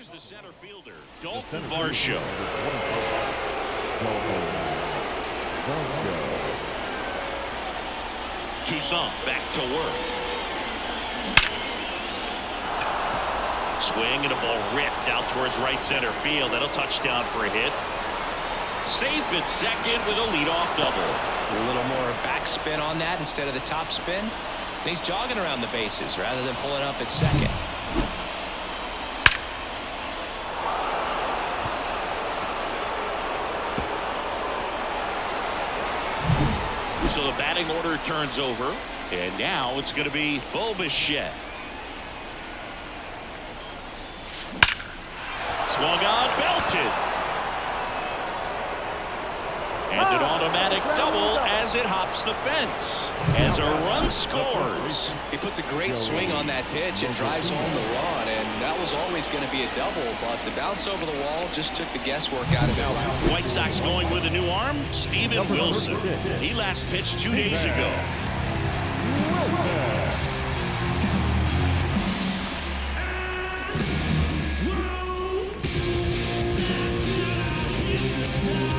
Here's the center fielder, Dalton Varsho. Toussaint back to work. Swing and a ball ripped out towards right center field. That'll touchdown for a hit. Safe at second with a leadoff double. A little more backspin on that instead of the top spin. And he's jogging around the bases rather than pulling up at second. So the batting order turns over, and now it's going to be Bichette. Swung on, belted. And an automatic double as it hops the fence. As a run scores. He puts a great swing on that pitch and drives home the run, and that was always going to be a double, but the bounce over the wall just took the guesswork out of it. White Sox going with a new arm, Steven Wilson. He last pitched 2 days ago.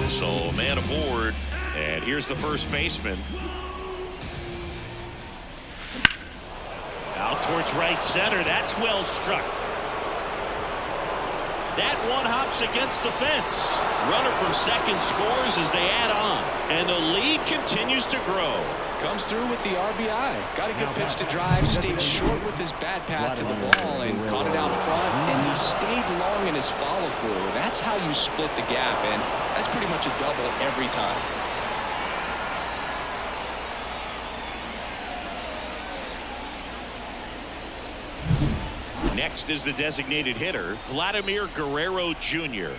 So man aboard, and here's the first baseman. Out towards right center. That's well struck. That one hops against the fence. Runner from second scores as they add on, and the lead continues to grow. Comes through with the RBI. Got a good pitch to drive, stayed short with his bat path to the ball, and caught it out front, and he stayed long in his follow through. That's how you split the gap, and that's pretty much a double every time. Next is the designated hitter, Vladimir Guerrero Jr.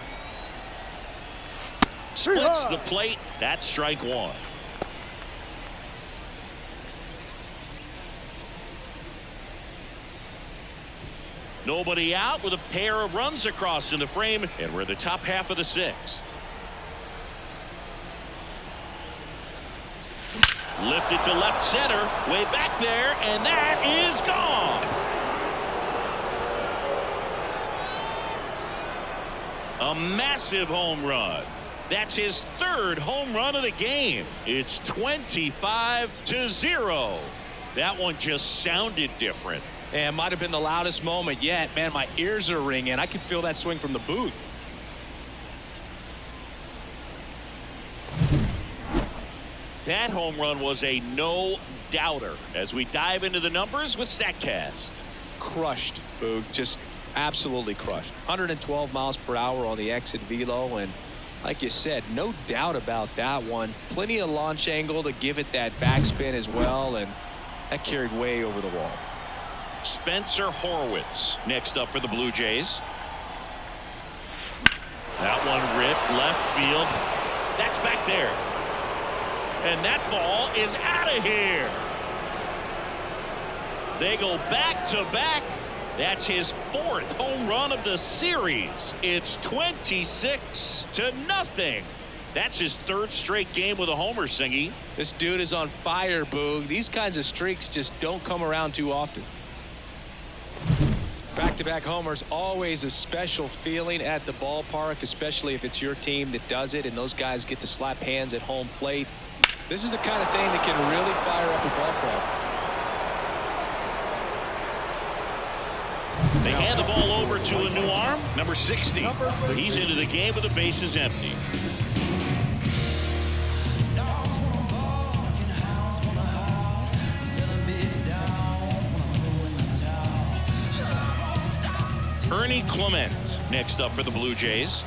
Splits the plate. That's strike one. Nobody out with a pair of runs across in the frame, and we're in the top half of the sixth. Lifted to left center, way back there, and that is gone. A massive home run. That's his third home run of the game. It's 25-0. That one just sounded different. And might have been the loudest moment yet. Man, my ears are ringing. I can feel that swing from the booth. That home run was a no-doubter as we dive into the numbers with StatCast. Crushed, Boog. Just absolutely crushed. 112 miles per hour on the exit velo, and like you said, no doubt about that one. Plenty of launch angle to give it that backspin as well, and that carried way over the wall. Spencer Horwitz next up for the Blue Jays. That one ripped left field. That's back there. And that ball is out of here. They go back to back. That's his fourth home run of the series. It's 26-0. That's his third straight game with a homer, Singy. This dude is on fire, Boog. These kinds of streaks just don't come around too often. Back-to-back homers, always a special feeling at the ballpark, especially if it's your team that does it and those guys get to slap hands at home plate. This is the kind of thing that can really fire up a ball club. They hand the ball over to a new arm, number 60. He's into the game with the bases empty. Ernie Clement next up for the Blue Jays.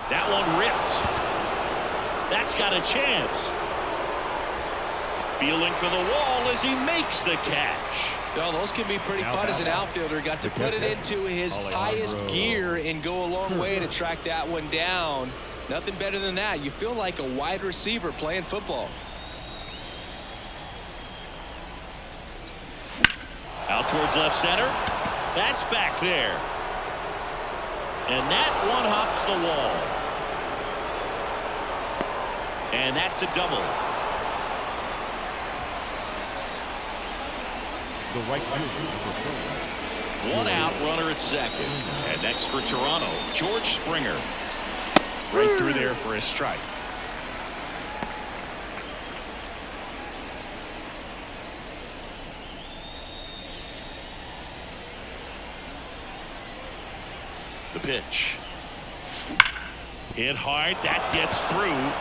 That one ripped. That's got a chance. Feeling for the wall as he makes the catch. Well, those can be pretty fun as an outfielder. Got to put it into his highest gear and go a long way to track that one down. Nothing better than that. You feel like a wide receiver playing football. Out towards left center. That's back there. And that one hops the wall. And that's a double. One out, runner at second. And next for Toronto, George Springer. Right through there for a strike. The pitch. Hit hard. That gets through.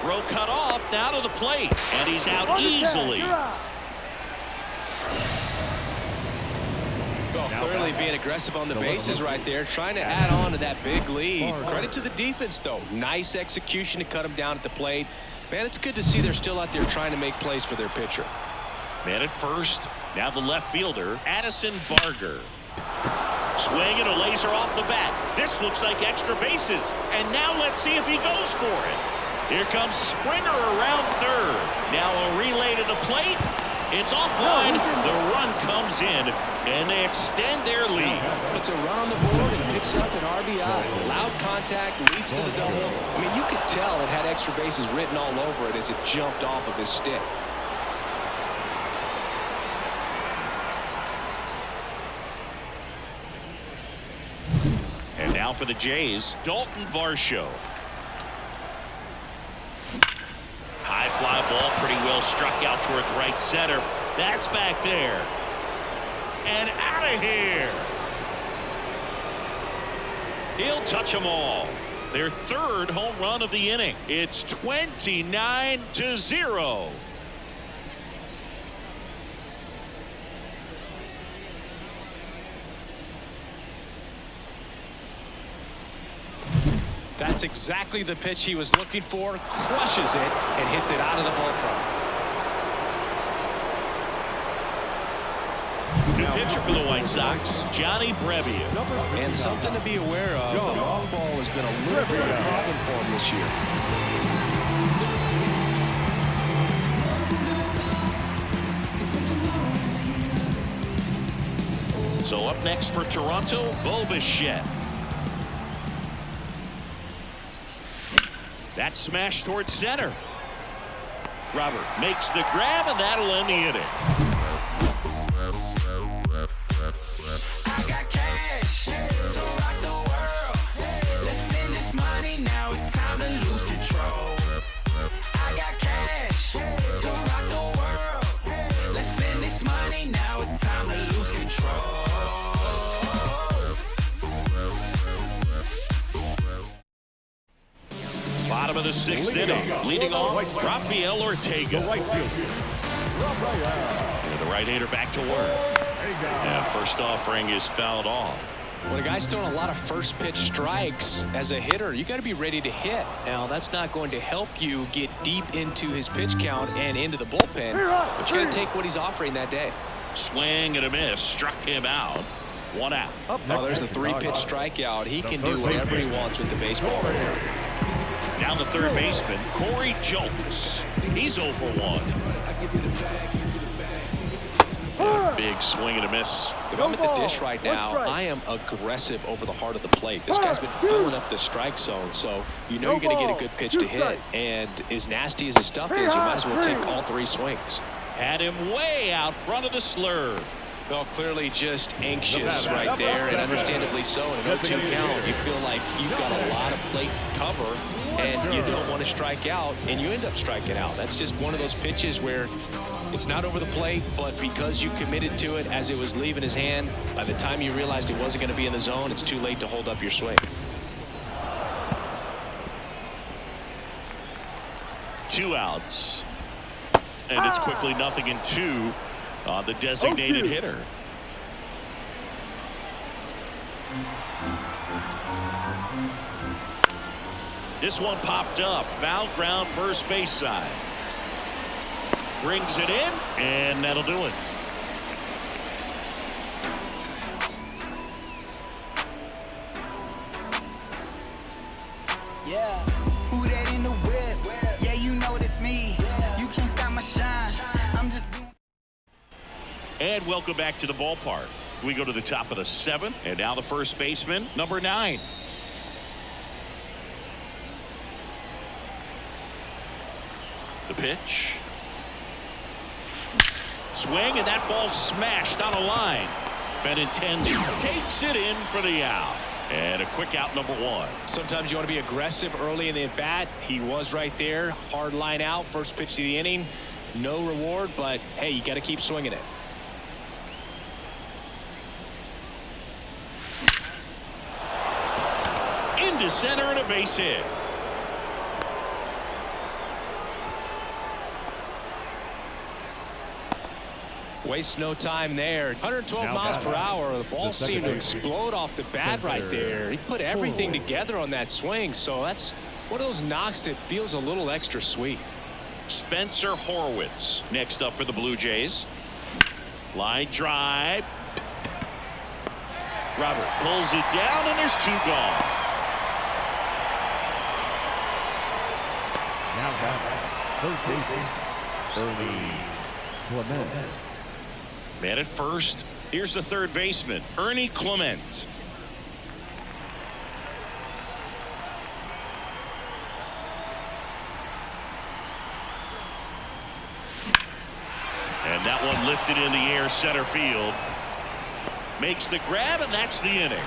Throw cut off. Now to the plate. And he's out easily. Well, clearly being aggressive on the bases right there, trying to add on to that big lead. Credit to the defense, though. Nice execution to cut him down at the plate. Man, it's good to see they're still out there trying to make plays for their pitcher. Man at first. Now the left fielder, Addison Barger. Swing and a laser off the bat. This looks like extra bases. And now let's see if he goes for it. Here comes Springer around third. Now a relay to the plate. It's offline. The run comes in, and they extend their lead. Puts a run on the board and picks up an RBI. Loud contact leads to the double. I mean, you could tell it had extra bases written all over it as it jumped off of his stick. And now for the Jays, Dalton Varsho. High fly ball, pretty well struck out towards right center. That's back there. And out of here. He'll touch them all. Their third home run of the inning. It's 29-0. That's exactly the pitch he was looking for. Crushes it and hits it out of the ballpark. New pitcher for the White Sox, Johnny Brebbia. And something to be aware of, the long ball has been a little bit of a problem for him this year. So up next for Toronto, Bo Bichette. That smash towards center. Robert makes the grab, and that'll end the inning. I got cash to rock the world. Let's spend this money now. It's time to lose control. I got cash to rock the world. Let's spend this money now. It's time to lose control. Bottom of the sixth inning. Leading off, Rafael Ortega. Right fielder. The right-hander back to work. And first offering is fouled off. When a guy's throwing a lot of first pitch strikes as a hitter, you got to be ready to hit. Now, that's not going to help you get deep into his pitch count and into the bullpen, but you got to take what he's offering that day. Swing and a miss. Struck him out. One out. Oh, there's the three-pitch strikeout. He can do whatever he wants with the baseball right there. Down the third baseman, Corey Julks. He's 0 for 1. Big swing and a miss. If I'm at the dish right now, I am aggressive over the heart of the plate. This guy's been filling up the strike zone, so you know you're going to get a good pitch to hit. And as nasty as his stuff is, you might as well take all three swings. Had him way out front of the slur. Well, clearly just anxious right there, and understandably so. In an 0-2 count, you feel like you've got a lot of plate to cover, and you don't want to strike out, and you end up striking out. That's just one of those pitches where it's not over the plate, but because you committed to it as it was leaving his hand, by the time you realized it wasn't going to be in the zone, it's too late to hold up your swing. 2 outs. And it's quickly 0-2 on the designated hitter. This one popped up. Foul ground first base side. Brings it in, and that'll do it. Yeah, who that in the whip? Yeah, you know it's me. You can't stop my shine. I'm just doing. And welcome back to the ballpark. We go to the top of the 7th, and now the first baseman, number 9. The pitch. Swing, and that ball smashed on a line. Benintendi takes it in for the out. And a quick out, number one. Sometimes you want to be aggressive early in the at-bat. He was right there. Hard line out. First pitch of the inning. No reward, but, hey, you got to keep swinging it. Into center and a base hit. Waste no time there. 112 miles per hour. The ball seemed to explode off the bat right there. He put everything together on that swing, so that's one of those knocks that feels a little extra sweet. Spencer Horwitz next up for the Blue Jays. Line drive. Robert pulls it down, and there's two gone. Now third baseman Ernie Clement. Man at first. Here's the third baseman, Ernie Clement. And that one lifted in the air, center field. Makes the grab, and that's the inning.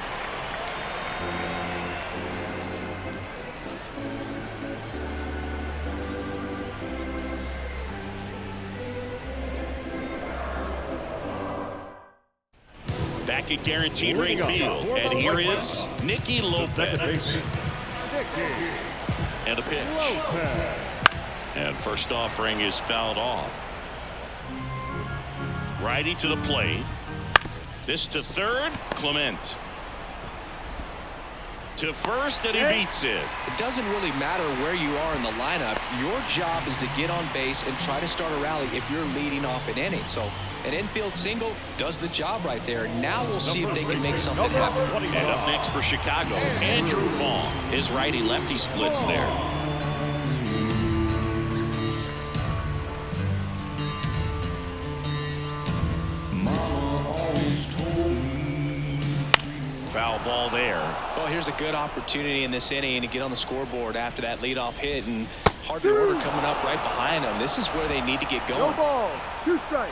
Back at Guaranteed Rate Field, and here is Nicky Lopez. And a pitch. And first offering is fouled off. Righty to the plate. This to third, Clement. To first, and he beats it. It doesn't really matter where you are in the lineup. Your job is to get on base and try to start a rally if you're leading off an inning. So an infield single does the job right there. Now we'll see if they can make something happen. And up next for Chicago, Andrew Vaughn. His righty-lefty splits there. Foul ball there. Well, here's a good opportunity in this inning to get on the scoreboard after that leadoff hit, and hard order coming up right behind them. This is where they need to get going. No ball, 2 strikes.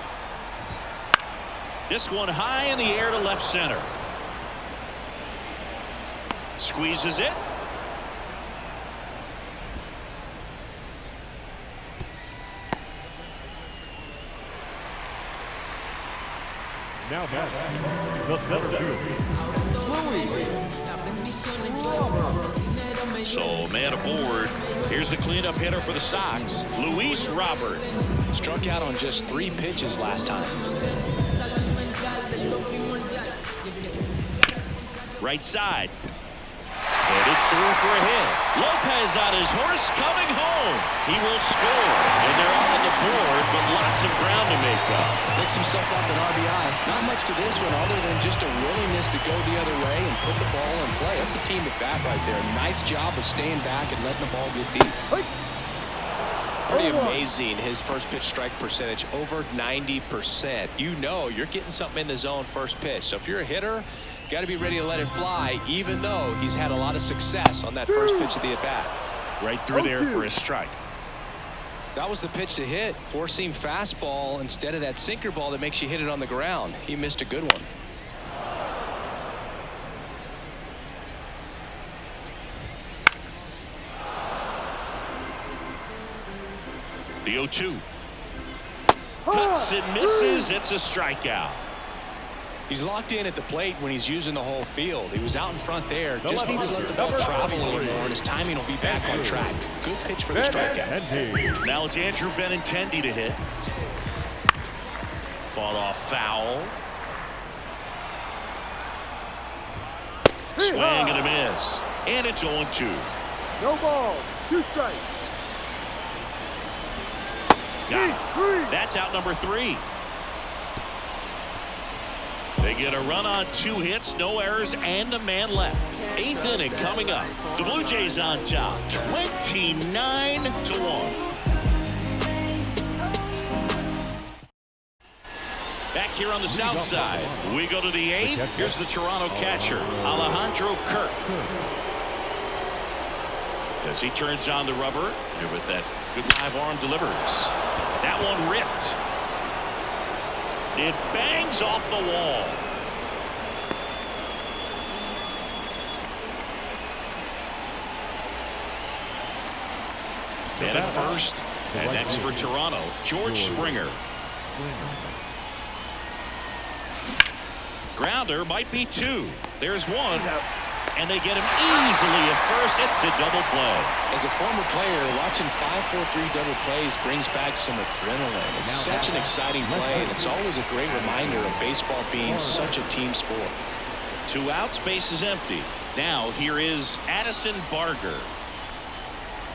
This one high in the air to left center. Squeezes it. Now back the center field. So man aboard. Here's the cleanup hitter for the Sox, Luis Robert. Struck out on just 3 pitches last time. Right side. And it's through for a hit. Lopez on his horse coming home. He will score. And they're on the board, but lots of ground to make up. Picks himself up an RBI. Not much to this one other than just a willingness to go the other way and put the ball in play. That's a team at bat right there. Nice job of staying back and letting the ball get deep. Pretty amazing, his first pitch strike percentage, over 90%. You know you're getting something in the zone first pitch. So if you're a hitter, got to be ready to let it fly, even though he's had a lot of success on that first pitch of the at-bat. Right through there for his strike. That was the pitch to hit. Four-seam fastball instead of that sinker ball that makes you hit it on the ground. He missed a good one. The 0-2. Cuts and misses. It's a strikeout. He's locked in at the plate when he's using the whole field. He was out in front there. Just needs to let the ball travel a little more, and his timing will be back on track. Good pitch for the strikeout. Now it's Andrew Benintendi to hit. Fought off foul. Swing and a miss. And it's 0-2. No ball, 2 strikes. Got it. That's out number 3. They get a run on 2 hits, no errors, and a man left. 8th inning coming up. The Blue Jays on top, 29-1. Back here on the south side, we go to the 8th. Here's the Toronto catcher, Alejandro Kirk. As he turns on the rubber, and with that good live arm delivers. That one ripped. It bangs off the wall. And at first, and next for Toronto, George Springer. Grounder might be 2. There's 1. And they get him easily at first. It's a double play. As a former player, watching 5-4-3 double plays brings back some adrenaline. It's such an exciting play, and it's always a great reminder of baseball being such a team sport. 2 outs, base is empty. Now here is Addison Barger.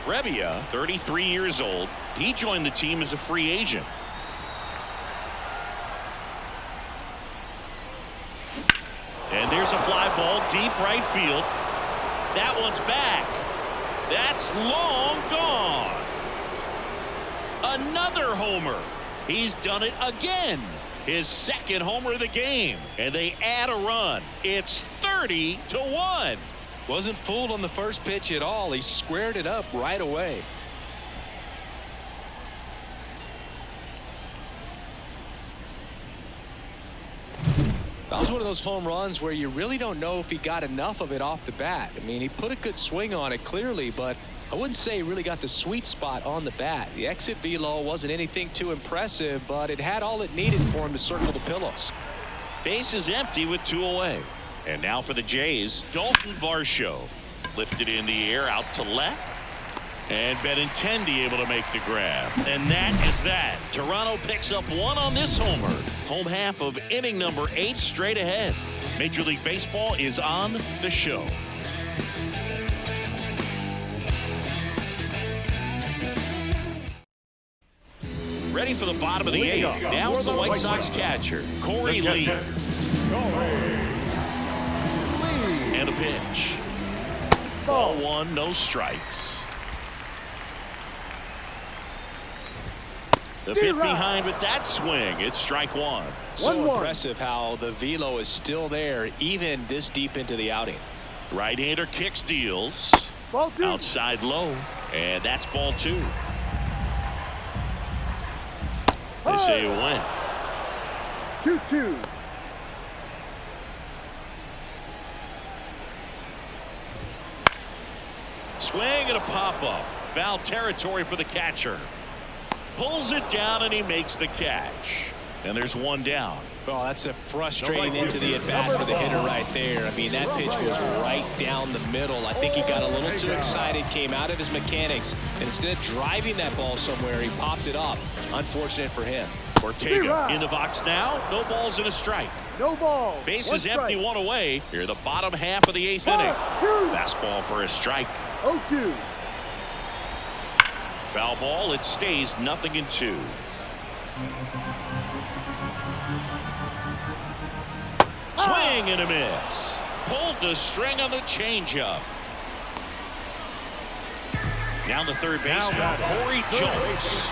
Rebbia, 33 years old. He joined the team as a free agent. And there's a fly ball deep right field. That one's back. That's long gone. Another homer. He's done it again. His second homer of the game. And they add a run. It's 30-1. Wasn't fooled on the first pitch at all. He squared it up right away. That was one of those home runs where you really don't know if he got enough of it off the bat. I mean, he put a good swing on it clearly, but I wouldn't say he really got the sweet spot on the bat. The exit velo wasn't anything too impressive, but it had all it needed for him to circle the pillows. Base is empty with 2 away. And now for the Jays, Dalton Varsho. Lifted in the air out to left. And Benintendi able to make the grab. And that is that. Toronto picks up 1 on this homer. Home half of inning number 8 straight ahead. Major League Baseball is on the show. Ready for the bottom of the 8th. Down to the White Sox catcher, Corey Lee. And a pitch. Ball 1, no strikes. The bit behind with that swing. It's strike 1. So impressive how the velo is still there even this deep into the outing. Right-hander kicks, deals. Ball 2. Outside low. And that's ball 2. They say it went. 2-2. Swing and a pop-up. Foul territory for the catcher. Pulls it down and he makes the catch. And there's 1 down. Well, that's a frustrating into the at-bat for the hitter right there. I mean, that pitch was right down the middle. I think he got a little too excited, came out of his mechanics, and instead of driving that ball somewhere, he popped it up. Unfortunate for him. Ortega in the box now. No balls and a strike. No ball. Base is empty, 1 away. Here the bottom half of the 8th inning. Fastball for a strike. 0-2. Foul ball. It stays 0-2. Swing and a miss. Pulled the string on the changeup. Now the third baseman, Corey Jones.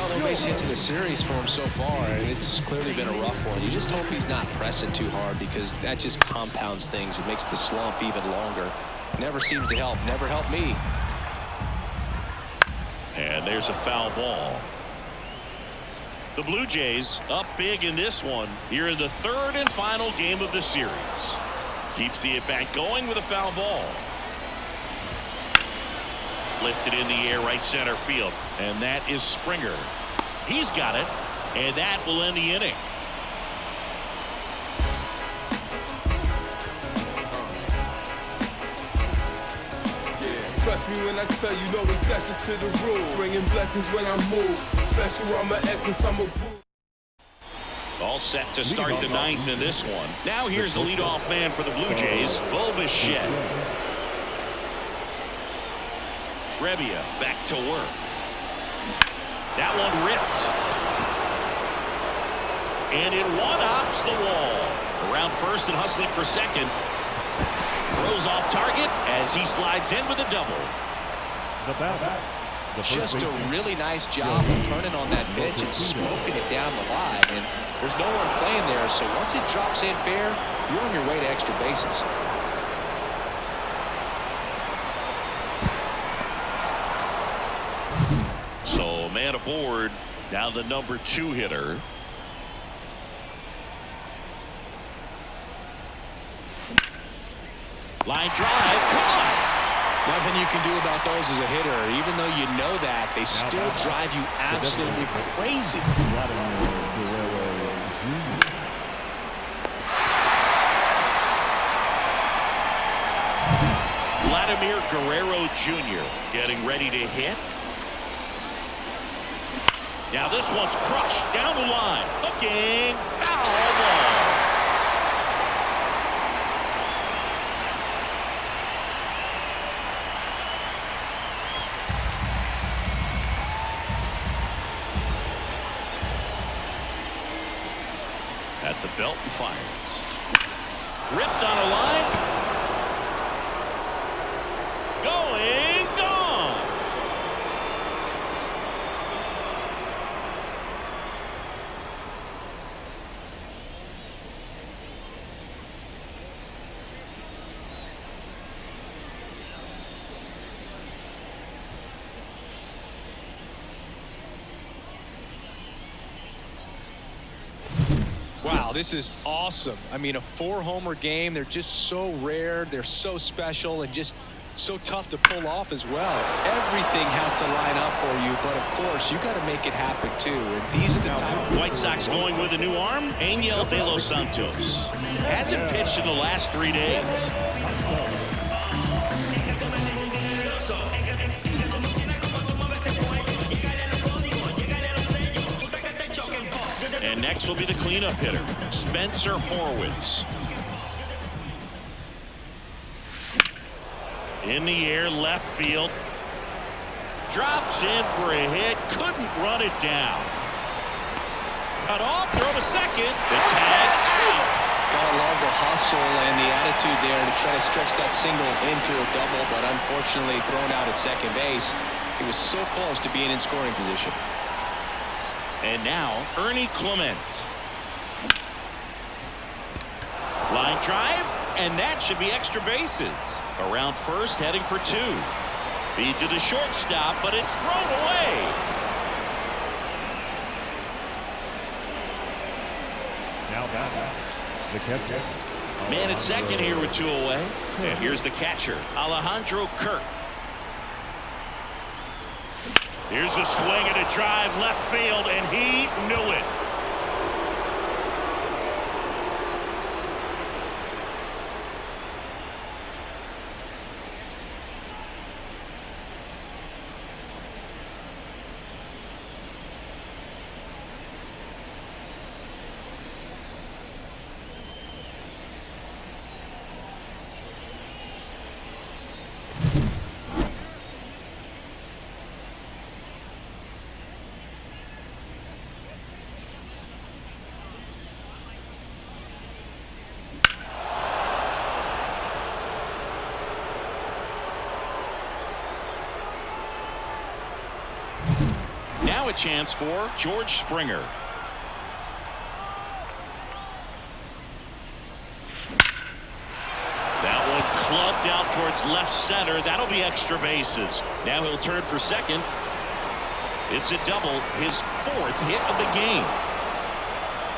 No base hits in the series for him so far, and it's clearly been a rough one. You just hope he's not pressing too hard because that just compounds things. It makes the slump even longer. Never seems to help. Never helped me. And there's a foul ball. The Blue Jays up big in this one here in the 3rd and final game of the series. Keeps the at-bat going with a foul ball. Lifted in the air right center field. And that is Springer. He's got it. And that will end the inning. Trust me when I tell you, no exceptions to the rule. Bringing blessings when I move. Special, I'm an essence, I'm a brew. All set to start the 9th in this one. Now here's the leadoff man for the Blue Jays, Bo Bichette. Rebbia back to work. That one ripped. And it one-hops the wall. Around first and hustling for second. Throws off target as he slides in with a double. Just a really nice job of turning on that pitch and smoking it down the line. And there's no one playing there, so once it drops in fair, you're on your way to extra bases. So man aboard Now the number 2 hitter. Line drive, caught. Nothing you can do about those as a hitter. Even though you know that, they still drive you absolutely crazy. Vladimir Guerrero Jr. getting ready to hit. Now this one's crushed down the line. Hooking, foul ball. At the belt and fires. Ripped on a line. Going, gone. Wow, this is awesome. I mean, a 4-homer game. They're just so rare. They're so special and just so tough to pull off as well. Everything has to line up for you, but of course, you got to make it happen too. And these are the type. White Sox going with a new arm. Angel De Los Santos hasn't pitched in the last 3 days. And next will be the cleanup hitter, Spencer Horwitz. In the air, left field. Drops in for a hit. Couldn't run it down. Cut off, throw to second. The tag out. Gotta love the hustle and the attitude there to try to stretch that single into a double, but unfortunately thrown out at second base. He was so close to being in scoring position. And now, Ernie Clement. Line drive, and that should be extra bases. Around first, heading for 2. Feed to the shortstop, but it's thrown away. Now back, the catcher. Man at second here with 2 away. And here's the catcher, Alejandro Kirk. Here's a swing and a drive left field, and he knew it. Now a chance for George Springer. That one clubbed out towards left center. That'll be extra bases. Now he'll turn for second. It's a double, his 4th hit of the game.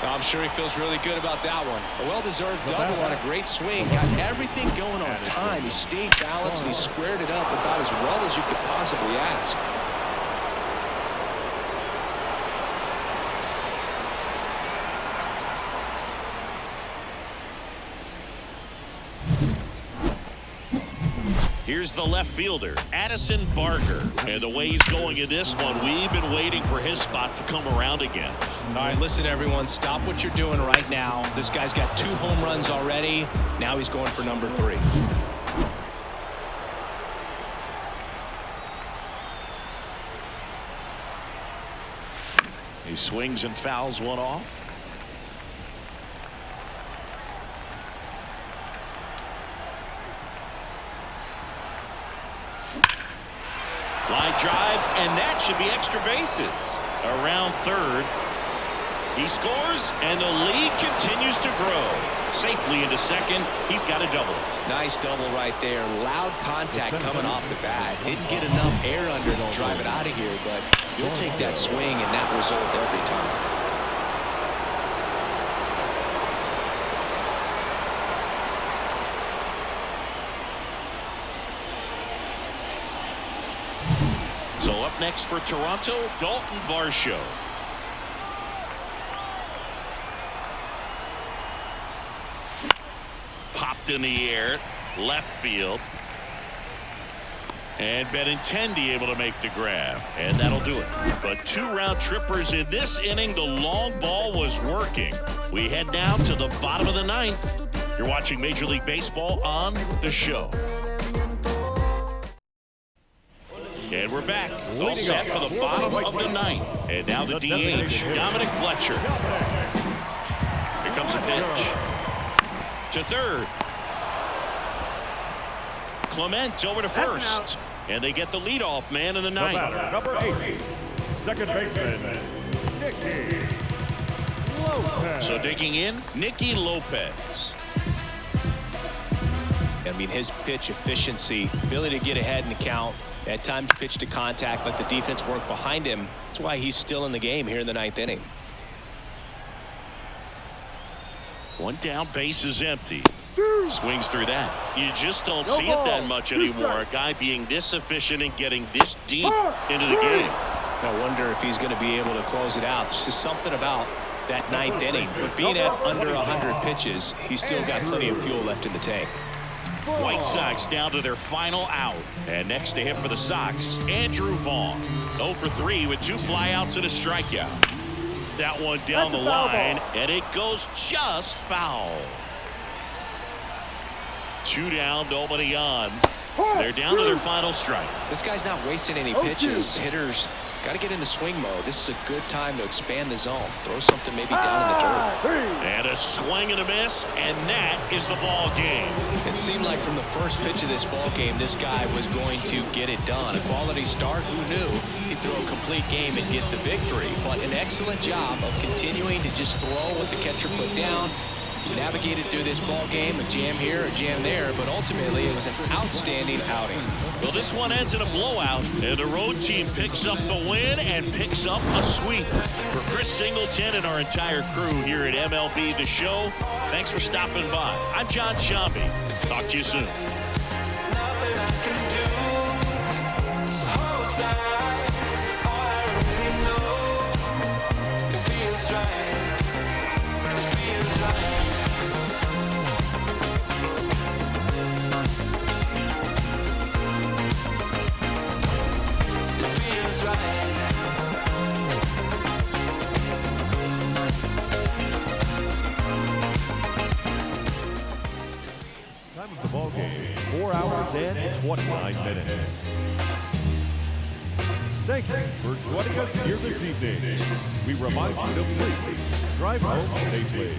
I'm sure he feels really good about that one. A well-deserved double on a great swing. Got everything going on time. He stayed balanced and he squared it up about as well as you could possibly ask. Here's the left fielder, Addison Barger. And the way he's going in this one, we've been waiting for his spot to come around again. All right, listen, everyone. Stop what you're doing right now. This guy's got 2 home runs already. Now he's going for number 3. He swings and fouls one off. Line drive, and that should be extra bases. Around third. He scores, and the lead continues to grow. Safely into second. He's got a double. Nice double right there. Loud contact coming off the bat. Didn't get enough air under to drive it out of here, but you'll take that swing and that result every time. So up next for Toronto, Dalton Varsho. Popped in the air, left field. And Benintendi able to make the grab. And that'll do it. But 2 round trippers in this inning. The long ball was working. We head now to the bottom of the 9th. You're watching Major League Baseball on The Show. And we're back. All set for the bottom of the 9th. And now the DH, Dominic Fletcher. Here comes a pitch. To third. Clement over to first. And they get the leadoff man in the 9th. Number 8, second baseman, Nicky Lopez. So digging in, Nicky Lopez. I mean, his pitch efficiency, ability to get ahead in the count, at times pitch to contact, let the defense work behind him. That's why he's still in the game here in the 9th inning. One down, base is empty. Swings through that. You just don't see it that much anymore. A guy being this efficient and getting this deep into the game. I wonder if he's going to be able to close it out. There's just something about that 9th inning. But being at under 100 pitches, he's still got plenty of fuel left in the tank. White Sox down to their final out. And next to him for the Sox, Andrew Vaughn. 0 for 3 with 2 flyouts and a strikeout. That one down the line, and it goes just foul. 2 down, nobody on. They're down to their final strike. This guy's not wasting any pitches. Hitters got to get into swing mode. This is a good time to expand the zone. Throw something maybe down in the dirt. And a swing and a miss, and that is the ball game. It seemed like from the first pitch of this ball game, this guy was going to get it done. A quality start, who knew? He'd throw a complete game and get the victory. But an excellent job of continuing to just throw what the catcher put down. Navigated through this ball game, a jam here, a jam there, but ultimately it was an outstanding outing. Well, this one ends in a blowout, and the road team picks up the win and picks up a sweep. For Chris Singleton and our entire crew here at MLB The Show, thanks for stopping by. I'm John Shambi. Talk to you soon. Time of the ball game, 4 hours and 29 minutes. Thank you for joining us here this evening. We remind you to please drive home safely.